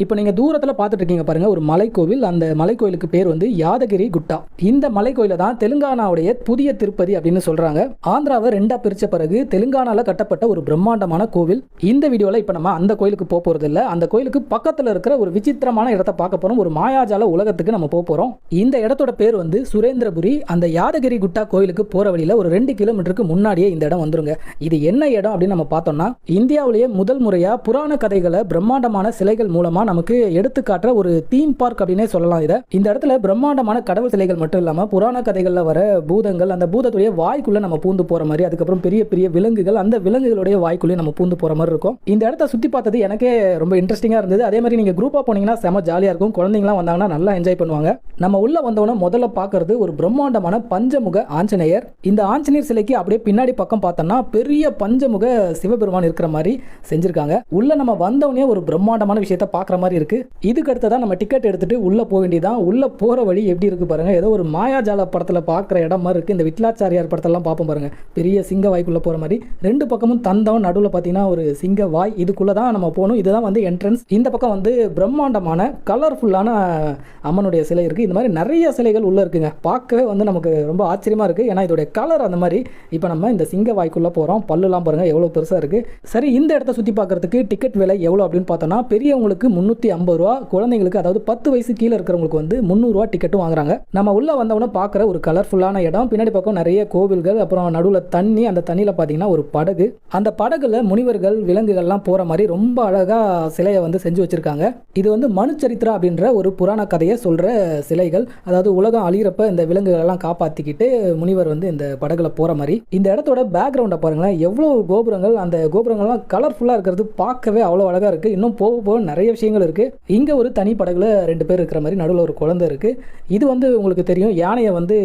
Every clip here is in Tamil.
இப்போ நீங்கள் தூரத்தில் பார்த்துட்டு இருக்கீங்க பாருங்க, ஒரு மலைக்கோவில். அந்த மலைக்கோயிலுக்கு பேர் வந்து யாதகிரி குட்டா. இந்த மலைக்கோயில தான் தெலுங்கானாவுடைய புதிய திருப்பதி அப்படின்னு சொல்றாங்க. ஆந்திராவை ரெண்டா பிரிச்ச பிறகு தெலுங்கானால கட்டப்பட்ட ஒரு பிரம்மாண்டமான கோவில். இந்த வீடியோவில் இப்போ நம்ம அந்த கோயிலுக்கு போக போறது இல்லை. அந்த கோயிலுக்கு பக்கத்தில் இருக்கிற ஒரு விசித்திரமான இடத்தை பார்க்க போறோம். ஒரு மாயாஜால உலகத்துக்கு நம்ம போக போறோம். இந்த இடத்தோட பேர் வந்து சுரேந்திரபுரி. அந்த யாதகிரி குட்டா கோயிலுக்கு போற வழியில ஒரு 2 கிலோமீட்டருக்கு முன்னாடியே இந்த இடம் வந்துருங்க. இது என்ன இடம் அப்படின்னு நம்ம பார்த்தோம்னா, இந்தியாவிலேயே முதல் முறையா புராண கதைகளை பிரம்மாண்டமான சிலைகள் மூலமா நமக்கு எடுத்துக்காட்டுற ஒரு தீம் பார்க் அப்படின்னே சொல்லலாம். இந்த இடத்துல பிரம்மாண்டமான கடவுள் சிலைகள் மட்டும் இல்லாம புராண கதைகள்ல வர பூதங்கள், அந்த பூதத்துடைய வாய்க்குள்ள நம்ம பூந்து போற மாதிரி, அதுக்கப்புறம் பெரிய பெரிய விலங்குகள், அந்த விலங்குகளுடைய வாய்க்குள்ளே நம்ம பூந்து போற மாதிரி இருக்கும். இந்த இடத்த சுத்தி பார்த்தது எனக்கே ரொம்ப இன்ட்ரெஸ்டிங்கா இருந்தது. அதே மாதிரி நீங்க குரூப்பா போனீங்கன்னா செம ஜாலியா இருக்கும். குழந்தைங்களாம் வந்தாங்கன்னா நல்லா என்ஜாய் பண்ணுவாங்க. நம்ம உள்ள வந்தவன முதல்ல பார்க்கறது ஒரு பிரம்மாண்டமான பஞ்சமுக ஆஞ்சநேயர். இந்த ஆஞ்சநேயர் சிலைக்கு அப்படியே பின்னாடி பக்கம் பார்த்தோம்னா பெரிய பஞ்சமுக சிவபெருமான் இருக்கிற மாதிரி செஞ்சிருக்காங்க. உள்ள நம்ம வந்தவனே ஒரு பிரம்மாண்டமான விஷயத்தை பார்க்குற மாதிரி இருக்கு. இதுக்கு அடுத்ததான் நம்ம டிக்கெட் எடுத்துட்டு உள்ள போக வேண்டியதான். உள்ள போற வழி எப்படி இருக்கு பாருங்க. ஏதோ ஒரு மாயாஜால படத்துல பார்க்குற இடம் மாதிரி இருக்கு. இந்த விட்லாச்சாரியார் படத்தெல்லாம் பார்ப்போம் பாருங்க. பெரிய சிங்க வாய்க்குள்ள போற மாதிரி, 2 பக்கமும் தந்தம், நடுவில் பார்த்தீங்கன்னா ஒரு சிங்க வாய். இதுக்குள்ள தான் நம்ம போகணும். இதுதான் வந்து என்ட்ரன்ஸ். இந்த பக்கம் வந்து பிரம்மாண்டமான கலர்ஃபுல்லான அம்மனுடைய சிலை இருக்கு. இந்த மாதிரி நிறைய சிலைகள் உள்ள இருக்குங்க. பார்க்கவே வந்து நமக்கு ரொம்ப ஆச்சரியமா இருக்கு. ஏன்னா இதோட கலர் அந்த மாதிரி. இப்போ நம்ம இந்த சிங்க வாய்க்குள்ள போறோம். பல்லுலாம் பாருங்க எவ்வளவு பெருசா இருக்கு. சரி, இந்த இடத்த சுத்தி பார்க்கறதுக்கு டிக்கெட் விலை எவ்வளவு அப்படின்னு பார்த்தோம்னா, பெரியவங்களுக்கு 350 ரூபா, குழந்தைங்களுக்கு அதாவது 10 வயசு கீழே இருக்கிறவங்களுக்கு வந்து 300 ரூபா டிக்கெட்டும் வாங்குறாங்க. நம்ம உள்ள வந்தவன பார்க்குற ஒரு கலர்ஃபுல்லான இடம். பின்னாடி பக்கம் நிறைய கோவில்கள், அப்புறம் நடுவில் தண்ணி. அந்த தண்ணியில் பார்த்தீங்கன்னா ஒரு படகு. அந்த படகுல முனிவர்கள், விலங்குகள்லாம் போற மாதிரி ரொம்ப அழகா சிலையை வந்து செஞ்சு வச்சிருக்காங்க. இது வந்து மனுச்சரித்ரா அப்படின்ற ஒரு புராண கதையை சொல்ற சிலைகள். அதாவது உலகம் அழியிறப்ப இந்த விலங்குகள் எல்லாம் காப்பாத்திக்கிட்டு முனிவர் வந்து இந்த படகுல போற மாதிரி. இந்த இடத்தோட பேக்ரவுண்டை பாருங்களேன், எவ்வளவு கோபுரங்கள். அந்த கோபுரங்கள்லாம் கலர்ஃபுல்லா இருக்கிறது பார்க்கவே அவ்வளோ அழகா இருக்கு. இன்னும் போக போக நிறைய விஷயங்கள் இருக்கு. இங்க ஒரு தனி படகுல 2 பேர் இருக்கிற மாதிரி, நடுவில் ஒரு குழந்தை இருக்கு. இது வந்து உங்களுக்கு தெரியும்,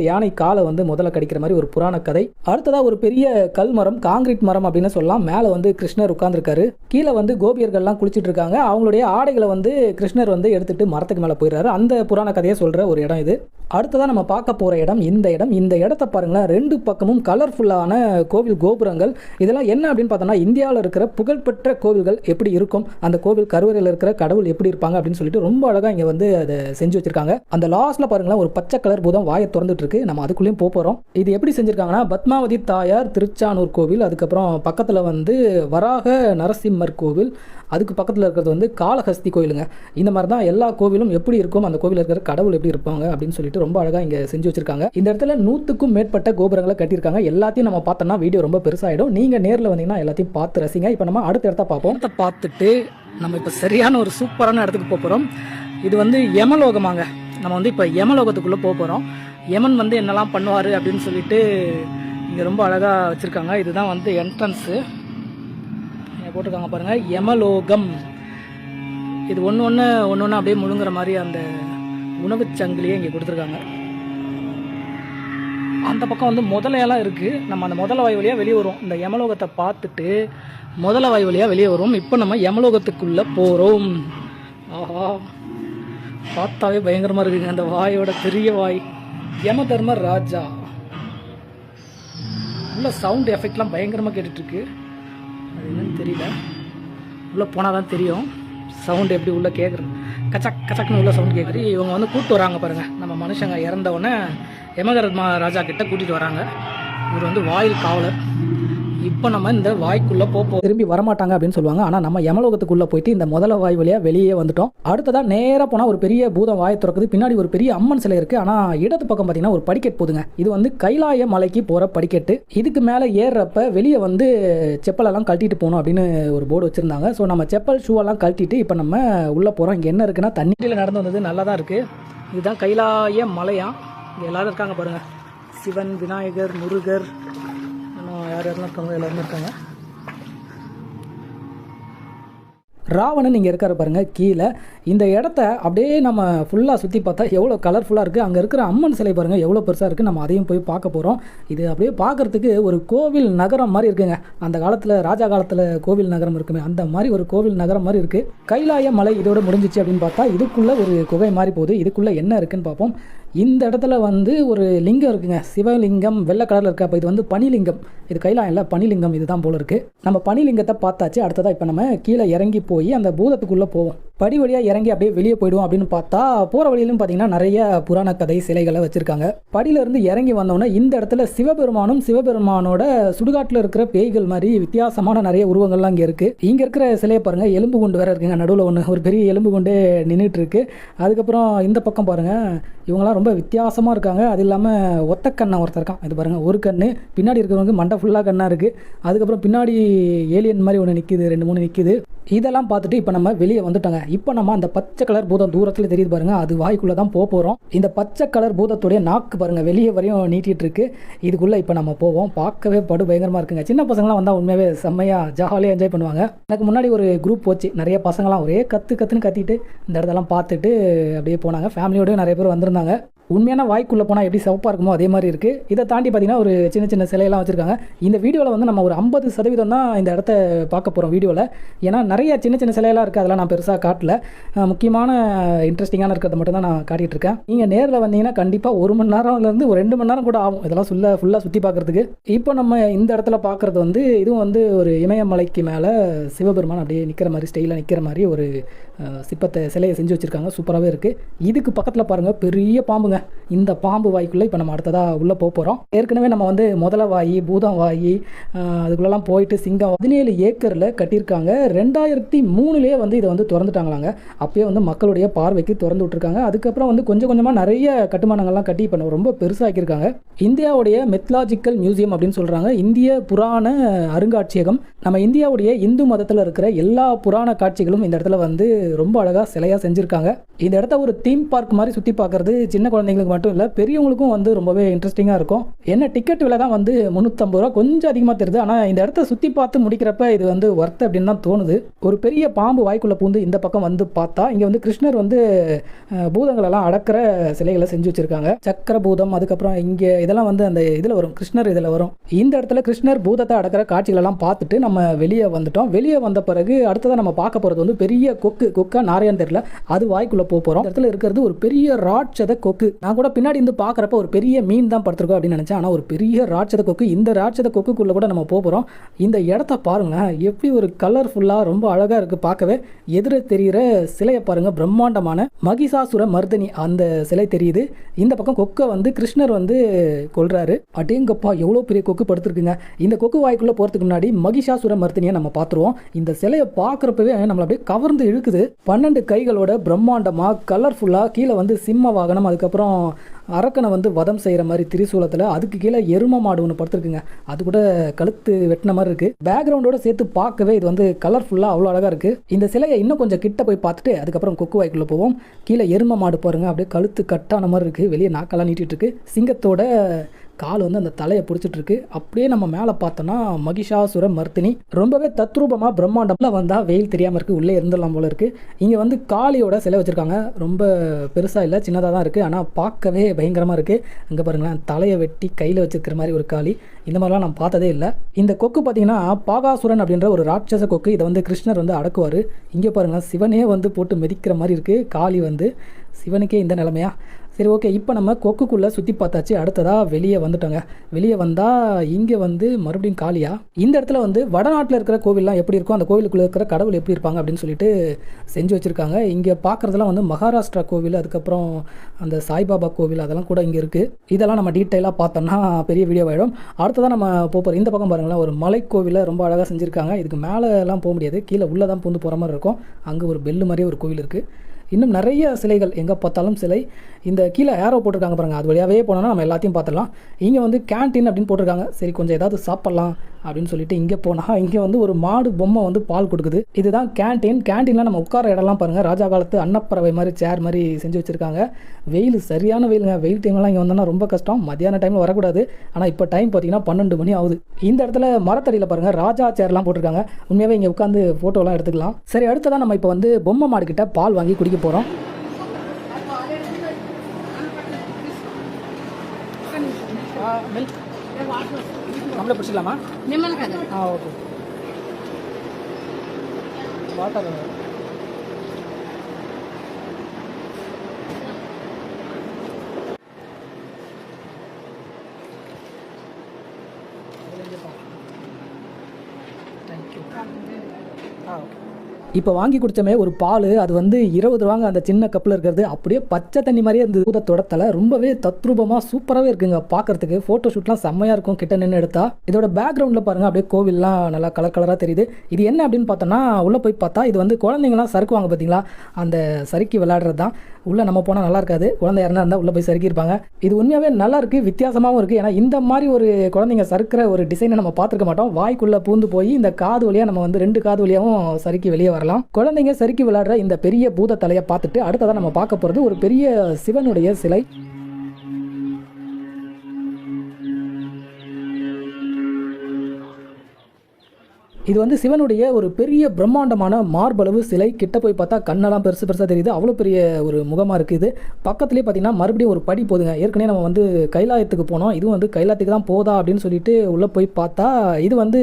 யானை காலை வந்து முதல்ல கடிக்கிற மாதிரி ஒரு புராண கதை. அடுத்ததா ஒரு பெரிய கல் மரம், காங்கிரீட் மரம் அப்படின்னு சொல்லலாம். மேல வந்து கிருஷ்ணர் உட்கார்ந்துருக்காரு. கீழே வந்து கோபியர்கள்லாம் குளிச்சுட்டு இருக்காங்க. அவங்களுடைய ஆடைகளை வந்து கிருஷ்ணர் வந்து எடுத்துட்டு மரத்துக்கு மேல போயிடுறாரு. அந்த புராண கதையை சொல்ற ஒரு இடம் இது. அடுத்ததான் நம்ம பார்க்க போற இடம் இந்த இடத்தை பாருங்களேன். 2 பக்கமும் கலர்ஃபுல்லான கோவில் கோபுரங்கள். இதெல்லாம் என்ன அப்படின்னு பார்த்தோம்னா, இந்தியாவில் இருக்கிற புகழ்பெற்ற கோவில்கள் எப்படி இருக்கும், அந்த கோவில் கருவறையில் இருக்கிற கடவுள் எப்படி இருப்பாங்க அப்படின்னு சொல்லிட்டு ரொம்ப அழகா இங்க வந்து அதை செஞ்சு வச்சிருக்காங்க. அந்த லாஸ்ட்ல பாருங்களேன், ஒரு பச்சை கலர் பூதம் வாயை திறந்துட்டு இருக்கு. நம்ம அதுக்குள்ளேயும் போறோம். இது எப்படி செஞ்சிருக்காங்கன்னா, பத்மாவதி தாயார் திருச்சானூர் கோவில், அதுக்கப்புறம் பக்கத்துல வந்து வராக நரசிம்மர் கோவில், அதுக்கு பக்கத்தில் இருக்கிறது வந்து காளஹஸ்தி கோயிலுங்க. இந்த மாதிரி தான் எல்லா கோவிலும் எப்படி இருக்கும், அந்த கோவிலில் இருக்கிற கடவுள் எப்படி இருப்பாங்க அப்படின்னு சொல்லிட்டு ரொம்ப அழகாக இங்கே செஞ்சு வச்சிருக்காங்க. இந்த இடத்துல 100க்கும் மேற்பட்ட கோபுரங்களை கட்டியிருக்காங்க. எல்லாத்தையும் நம்ம பார்த்தோம்னா வீடியோ ரொம்ப பெருசாகிடும். நீங்கள் நேரில் வந்தீங்கன்னா எல்லாத்தையும் பார்த்து ரசிங்க. இப்போ நம்ம அடுத்த இடத்த பார்ப்போம். பார்த்துட்டு நம்ம இப்போ சரியான ஒரு சூப்பரான இடத்துக்கு போக போகிறோம். இது வந்து யமலோகமாங்க. நம்ம வந்து இப்போ யமலோகத்துக்குள்ளே போக போகிறோம். யமன் வந்து என்னெல்லாம் பண்ணுவார் அப்படின்னு சொல்லிட்டு இங்கே ரொம்ப அழகாக வச்சுருக்காங்க. இதுதான் வந்து என்ட்ரன்ஸு போட்டிருக்காங்க பாருங்க, யமலோகம். இது ஒன்று அப்படியே முழுங்குற மாதிரி அந்த உணவு சங்கிலியே இங்கே கொடுத்துருக்காங்க. அந்த பக்கம் வந்து முதலையெல்லாம் இருக்கு. நம்ம அந்த முதல வாய் வழியாக வெளியே வரும். இந்த யமலோகத்தை பார்த்துட்டு முதல வாய் வழியாக வெளியே வரும். இப்போ நம்ம யமலோகத்துக்குள்ள போகிறோம். ஆஹா, பார்த்தாவே பயங்கரமா இருக்குங்க. அந்த வாயோட பெரிய வாய். யம தர்ம ராஜா உள்ள சவுண்ட் எஃபெக்ட்லாம் பயங்கரமாக கேட்டுட்டு இருக்கு. அது என்னன்னு தெரியல. உள்ளே போனால் தான் தெரியும் சவுண்ட் எப்படி உள்ளே கேட்குறது. கச்சக் கச்சக்னு உள்ள சவுண்ட் கேட்குறது. இவங்க வந்து கூப்பிட்டு வராங்க பாருங்கள். நம்ம மனுஷங்க இறந்தவுடனே யமதர்மா ராஜா கிட்ட கூட்டிகிட்டு வராங்க. இவர் வந்து வாயில் காவலர். இப்போ நம்ம இந்த வாய்க்குள்ளே போப்போம். திரும்பி வரமாட்டாங்க அப்படின்னு சொல்லுவாங்க. ஆனால் நம்ம யமலோகத்துக்குள்ளே போயிட்டு இந்த முதல வாய் வழியாக வெளியே வந்துட்டோம். அடுத்ததான் நேராக போனால் ஒரு பெரிய பூதம் வாயை திறக்குது. பின்னாடி ஒரு பெரிய அம்மன் சிலை இருக்குது. ஆனால் இடது பக்கம் பார்த்தீங்கன்னா ஒரு படிக்கட் போதுங்க. இது வந்து கைலாய மலைக்கு போகிற படிக்கட்டு. இதுக்கு மேலே ஏறுறப்ப வெளியே வந்து செப்பலெல்லாம் கழட்டிட்டு போகணும் அப்படின்னு ஒரு போர்டு வச்சுருந்தாங்க. ஸோ நம்ம செப்பல் ஷூவெல்லாம் கழட்டிட்டு இப்போ நம்ம உள்ளே போகிறோம். இங்கே என்ன இருக்குன்னா, தண்ணீரில் நடந்து வந்தது நல்லா தான் இருக்குது. இதுதான் கைலாய மலையா. இங்கே எல்லாரும் இருக்காங்க பாருங்கள். சிவன், விநாயகர், முருகர், யார் யாரெல்லாம் இருக்காங்க, எல்லாருமே இருக்காங்க. ராவணன் இங்கே இருக்காரு பாருங்க கீழே. இந்த இடத்த அப்படியே நம்ம ஃபுல்லாக சுற்றி பார்த்தா எவ்வளோ கலர்ஃபுல்லாக இருக்குது. அங்கே இருக்கிற அம்மன் சிலை பாருங்கள் எவ்வளோ பெருசாக இருக்குது. நம்ம அதையும் போய் பார்க்க போகிறோம். இது அப்படியே பார்க்குறதுக்கு ஒரு கோவில் நகரம் மாதிரி இருக்குங்க. அந்த காலத்தில் ராஜா காலத்தில் கோவில் நகரம் இருக்குமே, அந்த மாதிரி ஒரு கோவில் நகரம் மாதிரி இருக்குது. கைலாய மலை இதோட முடிஞ்சிச்சு அப்படின்னு பார்த்தா இதுக்குள்ளே ஒரு குகை மாதிரி போகுது. இதுக்குள்ளே என்ன இருக்குன்னு பார்ப்போம். இந்த இடத்துல வந்து ஒரு லிங்கம் இருக்குங்க, சிவலிங்கம் வெள்ளை கலரில் இருக்குது. அப்போ இது வந்து பனிலிங்கம், இது கைலாம் இல்லை பனிலிங்கம் இதுதான் போல இருக்குது. நம்ம பனிலிங்கத்தை பார்த்தாச்சு. அடுத்ததாக இப்போ நம்ம கீழே இறங்கி போய் அந்த பூதத்துக்குள்ளே போவோம். படி வழியாக இறங்கி அப்படியே வெளியே போயிடுவோம் அப்படின்னு பார்த்தா போகிற வழியிலும் பார்த்தீங்கன்னா நிறைய புராண கதை சிலைகளை வச்சுருக்காங்க. படியிலேருந்து இறங்கி வந்தோன்னே இந்த இடத்துல சிவபெருமானோட சுடுகாட்டில் இருக்கிற பேய்கள் மாதிரி வித்தியாசமான நிறைய உருவங்கள்லாம் இங்கே இருக்குது. இங்கே இருக்கிற சிலையை பாருங்கள், எலும்பு குண்டு வேறு இருக்குங்க, நடுவில் ஒரு பெரிய எலும்பு குண்டு நின்றுட்டு இருக்கு. அதுக்கப்புறம் இந்த பக்கம் பாருங்கள், இவங்களாம் ரொம்ப வித்தியாசமாக இருக்காங்க. அது இல்லாமல் ஒத்த கண்ணை ஒருத்தர் இருக்கான், இது பாருங்கள் ஒரு கண்ணு, பின்னாடி இருக்கிறவங்க மண்டை ஃபுல்லாக கண்ணாக இருக்குது. அதுக்கப்புறம் பின்னாடி ஏலியன் மாதிரி ஒன்று நிற்கிது, 2-3 நிற்கிது. இதெல்லாம் பார்த்துட்டு இப்போ நம்ம வெளியே வந்துட்டோங்க. இப்போ நம்ம அந்த பச்சை கலர் பூதம் தூரத்தில் தெரியுது பாருங்கள், அது வாய்க்குள்ளே தான் போகிறோம். இந்த பச்சை கலர் பூதத்துடைய நாக்கு பாருங்கள் வெளியே வரையும் நீட்டிகிட்டு இருக்கு. இதுக்குள்ளே இப்போ நம்ம போவோம். பார்க்கவே படு பயங்கரமாக இருக்குங்க. சின்ன பசங்களாம் வந்தால் உண்மையாகவே செம்மையாக ஜாலியாக என்ஜாய் பண்ணுவாங்க. எனக்கு முன்னாடி ஒரு குரூப் போச்சு, நிறைய பசங்களாம் ஒரே கத்துன்னு கத்திட்டு இந்த இடத்தெல்லாம் பார்த்துட்டு அப்படியே போனாங்க. ஃபேமிலியோடய நிறைய பேர் வந்திருந்தாங்க. உண்மையான வாய்க்குள்ளே போனால் எப்படி சிவப்பாக இருக்குமோ அதே மாதிரி இருக்குது. இதை தாண்டி பார்த்திங்கன்னா ஒரு சின்ன சிலையெல்லாம் வச்சுருக்காங்க. இந்த வீடியோவில் வந்து நம்ம ஒரு 50% தான் இந்த இடத்த பார்க்க போகிறோம் வீடியோவில். ஏன்னா நிறைய சின்ன சிலையெல்லாம் இருக்குது, அதெல்லாம் நான் பெருசாக காட்டல. முக்கியமான இன்ட்ரெஸ்டிங்கான இருக்கிறத மட்டும் தான் நான் காட்டிகிட்டு இருக்கேன். நீங்கள் நேரில் வந்தீங்கன்னா கண்டிப்பாக 1 மணி நேரம்லேருந்து ஒரு 2 மணி நேரம் கூட ஆகும் இதெல்லாம் ஃபுல்லாக சுற்றி பார்க்குறதுக்கு. இப்போ நம்ம இந்த இடத்துல பார்க்குறது வந்து இதுவும் வந்து ஒரு இமயமலைக்கு மேலே சிவபெருமான் அப்படியே நிற்கிற மாதிரி ஸ்டைலாக நிற்கிற மாதிரி ஒரு சிலையை செஞ்சு வச்சுருக்காங்க. சூப்பராகவே இருக்குது. இதுக்கு பக்கத்தில் பாருங்கள் பெரிய பாம்புங்க. இந்த பாம்பு வாய்க்குள்ளே இப்போ நம்ம அடுத்ததாக உள்ளே போகிறோம். ஏற்கனவே நம்ம வந்து முதல வாயி, பூதம் வாயி, அதுக்குள்ளெல்லாம் போயிட்டு சிங்கம் 17 ஏக்கரில் கட்டியிருக்காங்க. 2003 வந்து இதை வந்து திறந்துட்டாங்களாங்க. அப்பயே வந்து மக்களுடைய பார்வைக்கு திறந்து விட்டுருக்காங்க. அதுக்கப்புறம் வந்து கொஞ்சம் கொஞ்சமாக நிறைய கட்டுமானங்கள்லாம் கட்டி இப்போ ரொம்ப பெருசாக்கியிருக்காங்க. இந்தியாவுடைய மெத்லாஜிக்கல் மியூசியம் அப்படின்னு சொல்கிறாங்க. இந்திய புராண அருங்காட்சியகம். நம்ம இந்தியாவுடைய இந்து மதத்தில் இருக்கிற எல்லா புராண காட்சிகளும் இந்த இடத்துல வந்து ரொம்ப அழகாக சிலையாக செஞ்சுருக்காங்க. இந்த இடத்த ஒரு தீம் பார்க் மாதிரி சுற்றி பார்க்குறது சின்ன குழந்தைங்களுக்கு மட்டும் இல்லை, பெரியவங்களுக்கும் வந்து ரொம்பவே இன்ட்ரெஸ்டிங்காக இருக்கும். என்ன டிக்கெட் விலை தான் வந்து 350 ரூபா, கொஞ்சம் அதிகமாக தெரியுது. ஆனால் இந்த இடத்த சுற்றி பார்த்து முடிக்கிறப்ப இது வந்து ஒர்த் அப்படின்னு தான் தோணுது. ஒரு பெரிய பாம்பு வாய்க்குள்ளே பூந்து இந்த பக்கம் வந்து பார்த்தா இங்கே வந்து கிருஷ்ணர் வந்து பூதங்களெல்லாம் அடக்கிற சிலைகளை செஞ்சு வச்சுருக்காங்க. சக்கர பூதம், அதுக்கப்புறம் இங்கே இதெல்லாம் வந்து அந்த இதில் வரும், கிருஷ்ணர் இதில் வரும். இந்த இடத்துல கிருஷ்ணர் பூதத்தை அடக்கிற காட்சிகளெல்லாம் பார்த்துட்டு நம்ம வெளியே வந்துட்டோம். வெளியே வந்த பிறகு அடுத்ததான் நம்ம பார்க்க போகிறது வந்து பெரிய கொக்கா நாரையான்னு தெரியல, அது வாய்க்குள்ளே போகிறோம். இடத்துல இருக்கிறது ஒரு பெரிய ராட்சத கொக்கு. நான் கூட பின்னாடி இருந்து பார்க்குறப்ப ஒரு பெரிய மீன் தான் படுத்திருக்கோம் அப்படின்னு நினச்சேன். ஆனால் ஒரு பெரிய ராட்சத கொக்கு. இந்த ராட்சத கொக்குக்குள்ளே கூட நம்ம போகிறோம். இந்த இடத்த பாருங்களேன், எப்படி ஒரு கலர்ஃபுல்லாக ரொம்ப அழகாக இருக்குது பார்க்கவே. எதிர தெரிகிற சிலையை பாருங்கள், பிரம்மாண்டமான மகிஷாசுர மர்தினி அந்த சிலை தெரியுது. இந்த பக்கம் கொக்கை வந்து கிருஷ்ணர் வந்து கொல்றாரு. அடேங்கப்பா எவ்வளோ பெரிய கொக்கு படுத்துருக்குங்க. இந்த கொக்கு வாய்க்குள்ளே போகிறதுக்கு முன்னாடி மகிஷாசுர மர்தினியை நம்ம பார்த்துருவோம். இந்த சிலையை பார்க்குறப்பவே நம்மளை அப்படியே கவர்ந்து இழுக்குது. 12 கைகளோட பிரம்மாண்டமாக கலர்ஃபுல்லாக கீழே வந்து சிம்ம வாகனம், அதுக்கப்புறம் அரக்கனை வந்து வதம் செய்கிற மாதிரி திரிசூலத்தில், அதுக்கு கீழே எரும மாடு ஒன்று படுத்துருக்குங்க. அது கூட கழுத்து வெட்டின மாதிரி இருக்குது. பேக்ரவுண்டோட சேர்த்து பார்க்கவே இது வந்து கலர்ஃபுல்லாக அவ்வளோ அழகாக இருக்குது. இந்த சிலையை இன்னும் கொஞ்சம் கிட்ட போய் பார்த்துட்டு அதுக்கப்புறம் கொக்கு வாய்க்குள்ளே போவோம். கீழே எரும மாடு பாருங்கள், அப்படியே கழுத்து கட்டான மாதிரி இருக்குது. வெளியே நாக்கெல்லாம் நீட்டிட்டு இருக்கு. சிங்கத்தோட கால் வந்து அந்த தலையை பிடிச்சிட்டு இருக்கு. அப்படியே நம்ம மேலே பார்த்தோன்னா மகிஷாசுர மர்தினி ரொம்பவே தத்ரூபமாக பிரம்மாண்டம்ல வந்தால் வெயில் தெரியாமல் இருக்குது, உள்ளே இருந்துடலாம் போல இருக்குது. இங்கே வந்து காளியோட சிலை வச்சுருக்காங்க. ரொம்ப பெருசாக இல்லை, சின்னதாக தான் இருக்குது. ஆனால் பார்க்கவே பயங்கரமாக இருக்குது. அங்கே பாருங்களேன், தலையை வெட்டி கையில் வச்சுருக்கிற மாதிரி ஒரு காளி. இந்த மாதிரிலாம் நான் பார்த்ததே இல்லை. இந்த கொக்கு பார்த்தீங்கன்னா பாகாசுரன் அப்படின்ற ஒரு ராட்சச கொக்கு. இதை வந்து கிருஷ்ணர் வந்து அடக்குவார். இங்கே பாருங்கள், சிவனே வந்து போட்டு மிதிக்கிற மாதிரி இருக்குது. காளி வந்து சிவனுக்கே இந்த நிலைமையா? சரி, ஓகே. இப்போ நம்ம கொக்குக்குள்ளே சுற்றி பார்த்தாச்சு. அடுத்ததாக வெளியே வந்துட்டோங்க. வெளியே வந்தால் இங்கே வந்து மறுபடியும் காலியா. இந்த இடத்துல வந்து வடநாட்டில் இருக்கிற கோவில்லாம் எப்படி இருக்கும், அந்த கோவிலுக்குள்ளே இருக்கிற கடவுள் எப்படி இருப்பாங்க அப்படின்னு சொல்லிட்டு செஞ்சு வச்சுருக்காங்க. இங்கே பார்க்குறதுலாம் வந்து மகாராஷ்டிரா கோவில், அதுக்கப்புறம் அந்த சாய்பாபா கோவில், அதெல்லாம் கூட இங்கே இருக்குது. இதெல்லாம் நம்ம டீட்டெயிலாக பார்த்தோம்னா பெரிய வீடியோ ஆகிடும். அடுத்ததான் நம்ம போகிறோம். இந்த பக்கம் பாருங்களேன், ஒரு மலை கோவிலை ரொம்ப அழகாக செஞ்சுருக்காங்க. இதுக்கு மேலெலாம் போக முடியாது, கீழே உள்ளே தான் பூந்து போகிற மாதிரி இருக்கும். அங்கே ஒரு பெல்லு மாதிரியே ஒரு கோவில் இருக்குது. இன்னும் நிறைய சிலைகள், எங்கே பார்த்தாலும் சிலை. இந்த கீழே ஏரோ போட்டிருக்காங்க பாருங்கள், அது வழியாகவே போனோன்னா நம்ம எல்லாத்தையும் பார்த்துடலாம். இங்கே வந்து கேன்டீன் அப்படின்னு போட்டிருக்காங்க. சரி, கொஞ்சம் ஏதாவது சாப்பிட்லாம் அப்படின்னு சொல்லிட்டு இங்கே போனால் இங்கே வந்து ஒரு மாடு பொம்மை வந்து பால் கொடுக்குது. இதுதான் கேன்டீன். கேன்டீனில் நம்ம உட்கார இடம்லாம் பாருங்கள், ராஜா காலத்து அன்னப்பறவை மாதிரி சேர் மாதிரி செஞ்சு வச்சுருக்காங்க. வெயில் சரியான வெயிலுங்க. வெயில் டைம்லாம் இங்கே வந்தோன்னா ரொம்ப கஷ்டம். மத்தியான டைமில் வரக்கூடாது. ஆனால் இப்போ டைம் பார்த்தீங்கன்னா 12 மணி ஆகுது. இந்த இடத்துல மரத்தடியில் பாருங்கள் ராஜா சேர்லாம் போட்டிருக்காங்க. உண்மையாகவே இங்கே உட்காந்து ஃபோட்டோலாம் எடுத்துக்கலாம். சரி, அடுத்ததான் நம்ம இப்போ வந்து பொம்மை மாடுக்கிட்ட பால் வாங்கி குடிக்க போகிறோம். நம்மளே பிடிச்சிக்கலாமா? ஓகே. வாட்டர் இப்போ வாங்கி குடிச்சோமே ஒரு பால், அது வந்து 20 ரூபாங்க அந்த சின்ன கப்பில் இருக்கிறது. அப்படியே பச்சை தண்ணி மாதிரியே இருந்தது. பூதத்தோட தலை ரொம்பவே தத்ரூபமாக சூப்பராகவே இருக்குங்க பார்க்கறதுக்கு. ஃபோட்டோ ஷூட்லாம் செம்மையாக இருக்கும் கிட்ட நின்று எடுத்தா. இதோட பேக்ரவுண்டில் பாருங்கள் அப்படியே கோவில்லாம் நல்லா கலர் கலராக தெரியுது. இது என்ன அப்படின்னு பார்த்தோன்னா, உள்ளே போய் பார்த்தா இது வந்து குழந்தைங்களாம் சறுக்குவாங்க பார்த்தீங்களா, அந்த சறுக்கி விளையாடுறது தான். உள்ளே நம்ம போனால் நல்லா இருக்காது, குழந்தை யாருன்னா இருந்தால் உள்ளே போய் சறுக்கியிருப்பாங்க. இது உண்மையாகவே நல்லா இருக்குது, வித்தியாசமாகவும் இருக்குது. ஏன்னா இந்த மாதிரி ஒரு குழந்தைங்க சறுக்கிற ஒரு டிசைனை நம்ம பார்த்துருக்க மாட்டோம். வாய்க்குள்ளே பூந்து போய் இந்த காது வழியாக நம்ம வந்து 2 காது வழியாகவும் சறுக்கி வெளியே வரலாம். குழந்தைங்க சறுக்கி விளையாடுற இந்த பெரிய பூத தலையை பார்த்துட்டு அடுத்ததான் நம்ம பார்க்க போகிறது ஒரு பெரிய சிவனுடைய சிலை. இது வந்து சிவனுடைய ஒரு பெரிய பிரம்மாண்டமான மார்பளவு சிலை. கிட்ட போய் பார்த்தா கண்ணெல்லாம் பெருசு பெருசாக தெரியுது. அவ்வளோ பெரிய ஒரு முகமாக இருக்குது. பக்கத்துலேயே பார்த்தீங்கன்னா மறுபடியும் ஒரு படி போதுங்க. ஏற்கனவே நம்ம வந்து கைலாயத்துக்கு போனோம், இதுவும் வந்து கைலாயத்துக்கு தான் போதா அப்படின்னு சொல்லிட்டு உள்ளே போய் பார்த்தா இது வந்து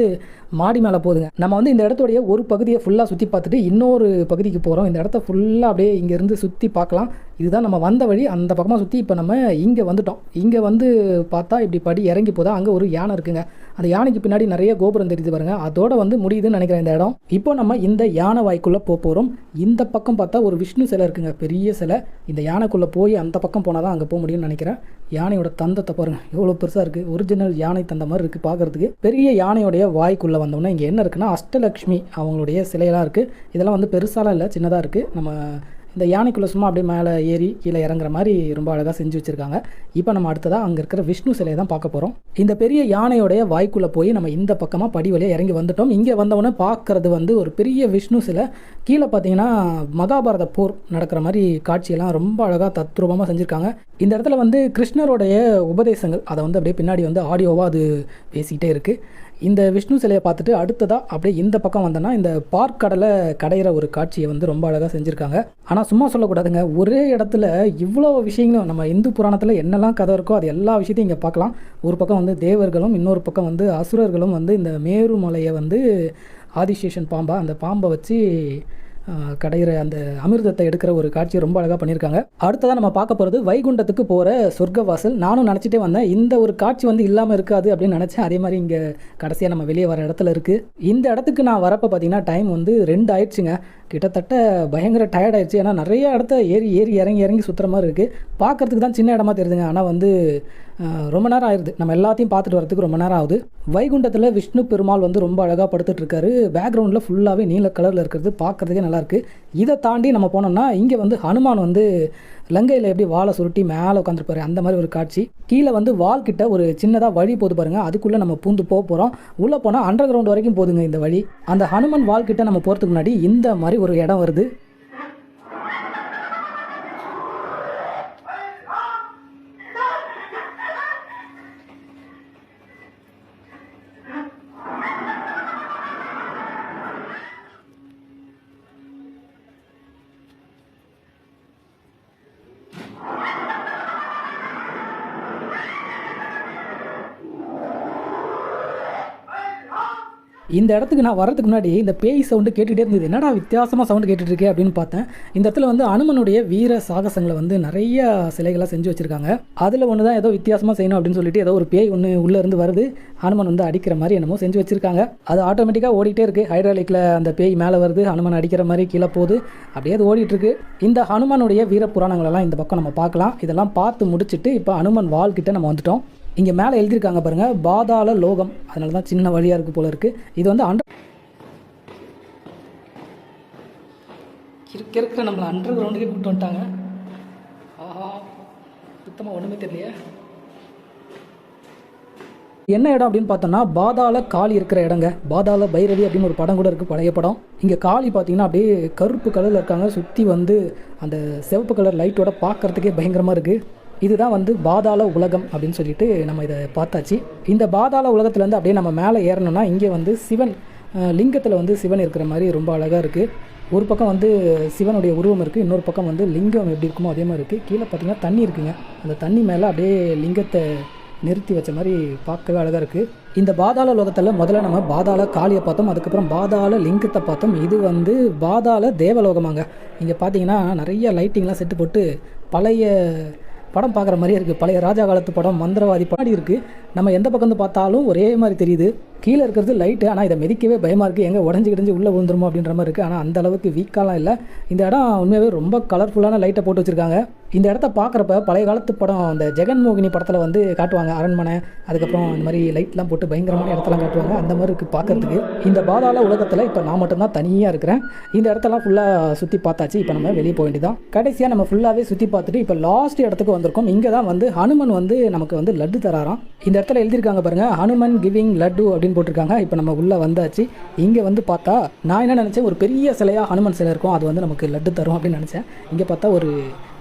மாடி மேலே போதுங்க. நம்ம வந்து இந்த இடத்துடைய ஒரு பகுதியை ஃபுல்லாக சுற்றி பார்த்துட்டு இன்னொரு பகுதிக்கு போகிறோம். இந்த இடத்த ஃபுல்லாக அப்படியே இங்கேருந்து சுற்றி பார்க்கலாம். இதுதான் நம்ம வந்த வழி. அந்த பக்கமாக சுற்றி இப்போ நம்ம இங்கே வந்துட்டோம். இங்கே வந்து பார்த்தா இப்படி படி இறங்கி போதா அங்கே ஒரு யானை இருக்குங்க. அந்த யானைக்கு பின்னாடி நிறைய கோபுரம் தெரியுது பாருங்க. அதோட வந்து முடியுதுன்னு நினைக்கிறேன் இந்த இடம். இப்போ நம்ம இந்த யானை வாய்க்குள்ளே போகிறோம். இந்த பக்கம் பார்த்தா ஒரு விஷ்ணு சிலை இருக்குங்க, பெரிய சிலை. இந்த யானைக்குள்ளே போய் அந்த பக்கம் போனால் தான் அங்கே போக முடியும்னு நினைக்கிறேன். யானையோட தந்தத்தை பாருங்கள் எவ்வளோ பெருசாக இருக்குது. ஒரிஜினல் யானை தந்த மாதிரி இருக்குது பார்க்குறதுக்கு. பெரிய யானையோடைய வாய்க்குள்ளே வந்தோம்னா இங்கே என்ன இருக்குன்னா, அஷ்டலக்ஷ்மி அவங்களுடைய சிலையெல்லாம் இருக்குது. இதெல்லாம் வந்து பெருசாலாம் இல்லை, சின்னதாக இருக்குது. நம்ம இந்த யானைக்குள்ளே சும்மா அப்படியே மேலே ஏறி கீழே இறங்குற மாதிரி ரொம்ப அழகாக செஞ்சு வச்சுருக்காங்க. இப்போ நம்ம அடுத்ததாக அங்கே இருக்கிற விஷ்ணு சிலையை தான் பார்க்க போகிறோம். இந்த பெரிய யானையோடைய வாய்க்குள்ளே போய் நம்ம இந்த பக்கமாக படி வழியாக இறங்கி வந்துட்டோம். இங்கே வந்தவொடனே பார்க்குறது வந்து ஒரு பெரிய விஷ்ணு சிலை. கீழே பார்த்தீங்கன்னா மகாபாரத போர் நடக்கிற மாதிரி காட்சியெல்லாம் ரொம்ப அழகாக தத்ரூபமாக செஞ்சுருக்காங்க. இந்த இடத்துல வந்து கிருஷ்ணருடைய உபதேசங்கள் அதை வந்து அப்படியே பின்னாடி வந்து ஆடியோவாக அது பேசிக்கிட்டே இருக்குது. இந்த விஷ்ணு சிலையை பார்த்துட்டு அடுத்ததாக அப்படியே இந்த பக்கம் வந்தோன்னா இந்த பார்க்கடலை கடையிற ஒரு காட்சியை வந்து ரொம்ப அழகாக செஞ்சுருக்காங்க. ஆனால் சும்மா சொல்லக்கூடாதுங்க, ஒரே இடத்துல இவ்வளோ விஷயங்களும் நம்ம இந்து புராணத்தில் என்னெல்லாம் கதை இருக்கோ அது எல்லா விஷயத்தையும் இங்கே பார்க்கலாம். ஒரு பக்கம் வந்து தேவர்களும் இன்னொரு பக்கம் வந்து அசுரர்களும் வந்து இந்த மேருமலையை வந்து ஆதிசேஷன் பாம்பா அந்த பாம்பை வச்சு கடையிற அந்த அமிர்தத்தை எடுக்கிற ஒரு காட்சியை ரொம்ப அழகாக பண்ணியிருக்காங்க. அடுத்ததான் நம்ம பார்க்க போகிறது வைகுண்டத்துக்கு போகிற சொர்க்கவாசல். நானும் நினச்சிட்டே வந்தேன் இந்த ஒரு காட்சி வந்து இல்லாமல் இருக்காது அப்படின்னு நினச்சேன். அதே மாதிரி இங்கே கடைசியாக நம்ம வெளியே வர இடத்துல இருக்குது. இந்த இடத்துக்கு நான் வரப்போ பார்த்தீங்கன்னா டைம் வந்து 2 ஆயிடுச்சுங்க. கிட்டத்தட்ட பயங்கர டயர்ட் ஆயிடுச்சு. ஏன்னா நிறைய இடத்த ஏறி ஏறி இறங்கி இறங்கி சுற்றுற மாதிரி இருக்குது. பார்க்குறதுக்கு தான் சின்ன இடமா தெரியுதுங்க, ஆனால் வந்து ரொம்ப நேரம் ஆயிடுது. நம்ம எல்லாத்தையும் பார்த்துட்டு வரதுக்கு ரொம்ப நேரம் ஆகுது. வைகுண்டத்தில் விஷ்ணு பெருமாள் வந்து ரொம்ப அழகாக படுத்துட்டு இருக்காரு. பேக்ரவுண்டில் ஃபுல்லாகவே நீல கலரில் இருக்கிறது பார்க்குறதுக்கே நல்லாயிருக்கு. இதை தாண்டி நம்ம போனோம்னா இங்கே வந்து ஹனுமான் வந்து லங்கையில் எப்படி வாழை சுருட்டி மேலே உட்காந்துருப்பாரு அந்த மாதிரி ஒரு காட்சி. கீழே வந்து வால் கிட்ட ஒரு சின்னதாக வழி போது பாருங்கள், அதுக்குள்ளே நம்ம பூந்து போக போகிறோம். உள்ளே போனால் அண்டர் கிரவுண்ட் வரைக்கும் போதுங்க இந்த வழி. அந்த ஹனுமான் வால் கிட்ட நம்ம போகிறதுக்கு முன்னாடி இந்த மாதிரி ஒரு இடம் வருது. இந்த இடத்துக்கு நான் வரதுக்கு முன்னாடி இந்த பேய் சவுண்டு கேட்டுகிட்டே இருந்தது. என்னடா வித்தியாசமாக சவுண்டு கேட்டுட்ருக்கே அப்படின்னு பார்த்தேன். இந்த இடத்துல வந்து அனுமனுடைய வீர சாகசங்களை வந்து நிறைய சிலைகளாக செஞ்சு வச்சுருக்காங்க. அதில் ஒன்று தான் ஏதோ வித்தியாசமாக செய்யணும் அப்படின்னு சொல்லிட்டு ஏதோ ஒரு பேய் ஒன்று உள்ளேருந்து வருது. ஹனுமன் வந்து அடிக்கிற மாதிரி என்னமோ செஞ்சு வச்சுருக்காங்க. அது ஆட்டோமேட்டிக்காக ஓடிட்டே இருக்குது. ஹைட்ராலிக்கில் அந்த பேய் மேலே வருது, ஹனுமன் அடிக்கிற மாதிரி கீழே போகுது, அப்படியே அது ஓடிட்டுருக்கு. இந்த ஹனுமனுடைய வீர புராணங்களெல்லாம் இந்த பக்கம் நம்ம பார்க்கலாம். இதெல்லாம் பார்த்து முடிச்சுட்டு இப்போ ஹனுமன் வால்கிட்ட நம்ம வந்துட்டோம். இங்கே மேலே எழுதியிருக்காங்க பாருங்கள், பாதாள லோகம். அதனால தான் சின்ன வழியாக இருக்குது போல இருக்குது. இது வந்து இருக்கிற நம்மளை அண்டர் கிரவுண்டுக்கே கூப்பிட்டு வந்துட்டாங்க. ஆஹா, சுத்தமாக ஒன்றுமே தெரியலையே. என்ன இடம் அப்படின்னு பார்த்தோம்னா பாதாள காளி இருக்கிற இடங்க. பாதாள பைரவி அப்படின்னு ஒரு படம் கூட இருக்குது, பழைய படம். இங்கே காளி பார்த்தீங்கன்னா அப்படியே கருப்பு கலரில் இருக்காங்க. சுற்றி வந்து அந்த சிவப்பு கலர் லைட்டோட பார்க்குறதுக்கே பயங்கரமாக இருக்குது. இதுதான் வந்து பாதாள உலகம் அப்படின்னு சொல்லிட்டு நம்ம இதை பார்த்தாச்சு. இந்த பாதாள உலகத்துலேருந்து அப்படியே நம்ம மேலே ஏறணும்னா இங்கே வந்து சிவன் லிங்கத்தில் வந்து சிவன் இருக்கிற மாதிரி ரொம்ப அழகாக இருக்குது. ஒரு பக்கம் வந்து சிவனுடைய உருவம் இருக்குது, இன்னொரு பக்கம் வந்து லிங்கம் எப்படி இருக்குமோ அதே மாதிரி இருக்குது. கீழே பார்த்திங்கன்னா தண்ணி இருக்குங்க. அந்த தண்ணி மேலே அப்படியே லிங்கத்தை நிறுத்தி வச்ச மாதிரி பார்க்கவே அழகாக இருக்குது. இந்த பாதாள லோகத்தில் முதல்ல நம்ம பாதாள காளியை பார்த்தோம், அதுக்கப்புறம் பாதாள லிங்கத்தை பார்த்தோம். இது வந்து பாதாள தேவலோகமாங்க. இங்கே பார்த்தீங்கன்னா நிறைய லைட்டிங்லாம் செட்டு போட்டு பழைய படம் பார்க்குற மாதிரியே இருக்குது. பழைய ராஜா காலத்து படம், மந்திரவாதி பாடி இருக்குது. நம்ம எந்த பக்கம் பார்த்தாலும் ஒரே மாதிரி தெரியுது. கீழே இருக்கிறது லைட்டு, ஆனால் இதை மிதிக்கவே பயமாக இருக்குது, எங்கே உடஞ்சி கிடஞ்சி உள்ளே விழுந்துருமோ அப்படின்ற மாதிரி இருக்குது. ஆனால் அந்த அளவுக்கு வீக்காலாம் இல்லை. இந்த இடம் உண்மையாகவே ரொம்ப கலர்ஃபுல்லான லைட்டை போட்டு வச்சுருக்காங்க. இந்த இடத்த பார்க்குறப்ப பழைய காலத்து படம் அந்த ஜெகன்மோகினி படத்தில் வந்து காட்டுவாங்க அரண்மனை, அதுக்கப்புறம் இந்த மாதிரி லைட்லாம் போட்டு பயங்கரமான இடத்தெல்லாம் காட்டுவாங்க. அந்த மாதிரி இருக்குது பார்க்குறதுக்கு. இந்த பாதாள உலகத்தில் இப்போ நான் மட்டும்தான் தனியாக இருக்கிறேன். இந்த இடத்தெல்லாம் ஃபுல்லாக சுற்றி பார்த்தாச்சு. இப்போ நம்ம வெளியே போக வேண்டியதான். கடைசியாக நம்ம ஃபுல்லாகவே சுற்றி பார்த்துட்டு இப்போ லாஸ்ட் இடத்துக்கு வந்திருக்கோம். இங்கே தான் வந்து ஹனுமன் வந்து நமக்கு வந்து லட்டு தராராம். இந்த இடத்துல எழுதியிருக்காங்க பாருங்கள், ஹனுமன் கிவிங் லட்டு அப்படின்னு போட்டிருக்காங்க. இப்போ நம்ம உள்ளே வந்தாச்சு. இங்கே வந்து பார்த்தா நான் என்ன நினச்சேன், ஒரு பெரிய சிலையாக ஹனுமன் சிலை இருக்கும், அது வந்து நமக்கு லட்டு தரும் அப்படின்னு நினச்சேன். இங்கே பார்த்தா ஒரு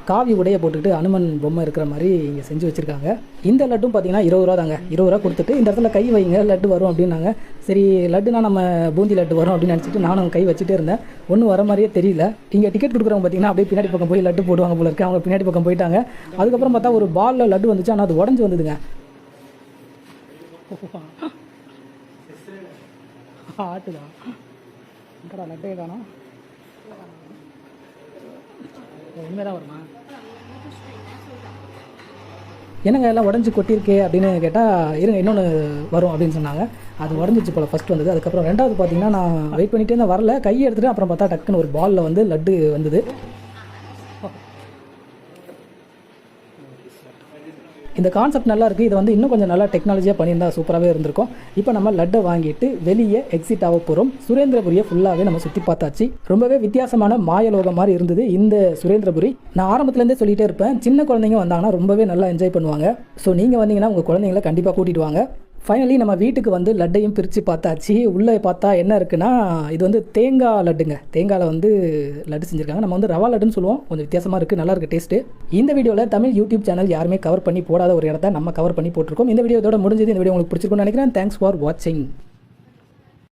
காவி உடைய போட்டுக்கிட்டு ஹனுமன் பொம்மை இருக்கிற மாதிரி இங்கே செஞ்சு வச்சுருக்காங்க. இந்த லட்டும் பார்த்தீங்கன்னா 20 ரூபா தாங்க. 20 ரூபா கொடுத்துட்டு இந்த இடத்துல கை வைங்க லட்டு வரும் அப்படின்னாங்க. சரி லட்டுனா நம்ம பூந்தி லட்டு வரும் அப்படின்னு நினச்சிட்டு நானும் கை வச்சுட்டே இருந்தேன். ஒன்றும் வர மாதிரியே தெரியல. இங்கே டிக்கெட் கொடுக்குறவங்க பார்த்தீங்கன்னா அப்படியே பின்னாடி பக்கம் போய் லட்டு போடுவாங்க போல இருக்கு. அவங்க பின்னாடி பக்கம் போயிட்டாங்க. அதுக்கப்புறம் பார்த்தா ஒரு பாலில் லட்டு வந்துச்சு, ஆனால் அது உடஞ்சி வந்ததுங்க. ஆட்டுதான் எங்கடா லட்டே காணோம். உண்மையாக வருமா? என்னங்க எல்லாம் உடஞ்சி கொட்டியிருக்கே அப்படின்னு கேட்டால், இருங்க இன்னொன்று வரும் அப்படின்னு சொன்னாங்க. அது உடஞ்சிச்சு போல் ஃபஸ்ட் வந்தது. அதுக்கப்புறம் ரெண்டாவது பார்த்தீங்கன்னா நான் வெயிட் பண்ணிகிட்டே இருந்தால் வரல, கையை எடுத்துகிட்டு அப்புறம் பார்த்தா டக்குன்னு ஒரு பாலில் வந்து லட்டு வந்தது. இந்த கான்செப்ட் நல்லா இருக்குது. இதை வந்து இன்னும் கொஞ்சம் நல்லா டெக்னாலஜியாக பண்ணியிருந்தா சூப்பராகவே இருந்திருக்கும். இப்போ நம்ம லட்டை வாங்கிட்டு வெளியே எக்ஸிட் ஆக போகிறோம். சுரேந்திரபுரியை ஃபுல்லாகவே நம்ம சுற்றி பார்த்தாச்சு. ரொம்பவே வித்தியாசமான மாயலோகம் மாதிரி இருந்தது இந்த சுரேந்திரபுரி. நான் ஆரம்பத்துலேருந்தே சொல்லிகிட்டே இருப்பேன், சின்ன குழந்தைங்க வந்தாங்கன்னா ரொம்பவே நல்லா என்ஜாய் பண்ணுவாங்க. ஸோ நீங்கள் வந்தீங்கன்னா உங்கள் குழந்தைங்கள கண்டிப்பாக கூட்டிகிட்டு வாங்க. ஃபைனலி நம்ம வீட்டுக்கு வந்து லட்டையும் பிரித்து பார்த்தாச்சு. உள்ளே பார்த்தா என்ன இருக்குன்னா, இது வந்து தேங்காய் லட்டுங்க. தேங்காயில் வந்து லட்டு செஞ்சுருக்காங்க. நம்ம வந்து ரவா லட்டுன்னு சொல்லுவோம். கொஞ்சம் வித்தியாசமாக இருக்குது, நல்லா இருக்குது டேஸ்ட்டு. இந்த வீடியோவில் தமிழ் யூடியூப் சேனல் யாருமே கவர் பண்ணி போடாத ஒரு இடத்த நம்ம கவர் பண்ணி போட்டிருக்கோம். இந்த வீடியோ இதோட முடிஞ்சது. இந்த வீடியோ உங்களுக்கு பிடிச்சிருக்கும்னு நினைக்கிறேன். தேங்க்ஸ் ஃபார் வாட்சிங்.